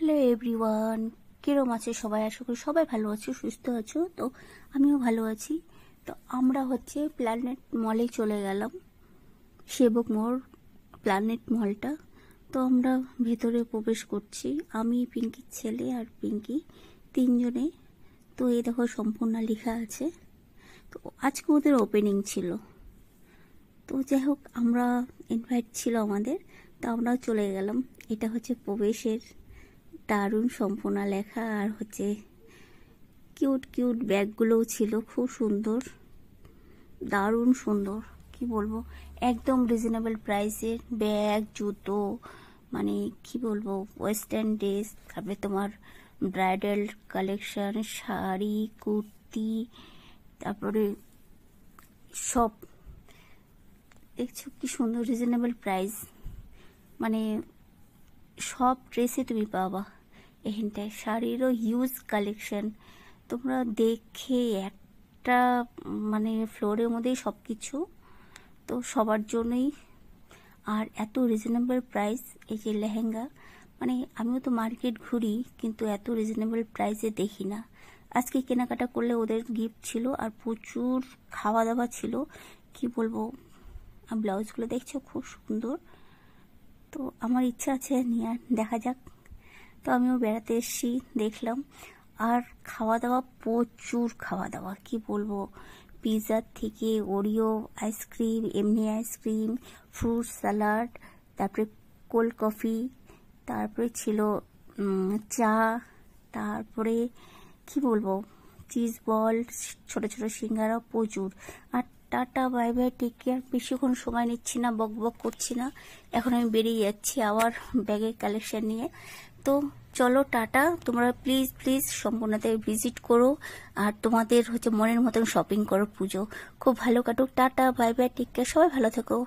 Hello everyone, কিরম আছে সবাই? আশা করি সবাই ভালো আছো, সুস্থ আছো। তো আমিও ভালো আছি। তো আমরা প্ল্যানেট মলে চলে গেলাম, সেবক মোড় প্ল্যানেট মলটা। তো আমরা ভেতরে প্রবেশ করছি, আমি, পিঙ্কির ছেলে আর পিঙ্কি, তিনজনে। তো এই দেখো সম্পূর্ণ লেখা আছে। তো আজকে ওদের ওপেনিং ছিল। তো যাই হোক, আমরা ইনভাইট ছিল আমাদের, তো আমরাও চলে গেলাম। এটা হচ্ছে প্রবেশের দারুণ সম্পূর্ণ লেখা, আর কিউট কিউট ব্যাগগুলোও ছিল, খুব সুন্দর, দারুণ সুন্দর, কি বলবো, একদম রিজনেবল প্রাইসের ব্যাগ, জুতো, মানে কি বলবো, ওয়েস্টার্ন ড্রেস, তারপরে তোমার ব্রাইডাল কালেকশন, শাড়ি, কুর্তি, তারপরে সব দেখছো কি সুন্দর রিজনেবল প্রাইস, মানে সব ড্রেসে তুমি পাবা এখানটায়। শাড়িরও হিউজ কালেকশন, তোমরা দেখে একটা মানে ফ্লোরের মধ্যেই সব কিছু, তো সবার জন্যই। আর এত রিজনেবল প্রাইস, এই যে লেহেঙ্গা, মানে আমিও তো মার্কেট ঘুরি, কিন্তু এত রিজনেবল প্রাইসে দেখি না। আজকে কেনাকাটা করলে ওদের গিফট ছিল, আর প্রচুর খাওয়া দাওয়া ছিল, কি বলবো। ব্লাউজগুলো দেখছো খুব সুন্দর, তো আমার ইচ্ছা আছে নিয়ে, দেখা যাক। তো আমিও বেড়াতে এসেছি, দেখলাম। আর খাওয়া দাওয়া, প্রচুর খাওয়া দাওয়া, কি বলবো, পিৎজার থেকে ওরিও আইসক্রিম, এমনি আইসক্রিম, ফ্রুট স্যালাড, তারপরে কোল্ড কফি, তারপরে ছিল চা, তারপরে কি বলবো, চিজ বল, ছোট ছোট সিঙ্গারা, প্রচুর। আর tata bye bye, take care. বেশিক্ষণ সময় নিচ্ছি না, বক বক করছি না, এখন আমি বেরিয়ে যাচ্ছি আবার ব্যাগের কালেকশন নিয়ে। তো চলো টাটা, তোমরা প্লিজ প্লিজ সম্পূর্ণতে ভিজিট করো, আর তোমাদের মনের মতন শপিং করো, পুজো খুব ভালো কাটুক। Tata bye bye, take care, সবাই ভালো থেকো।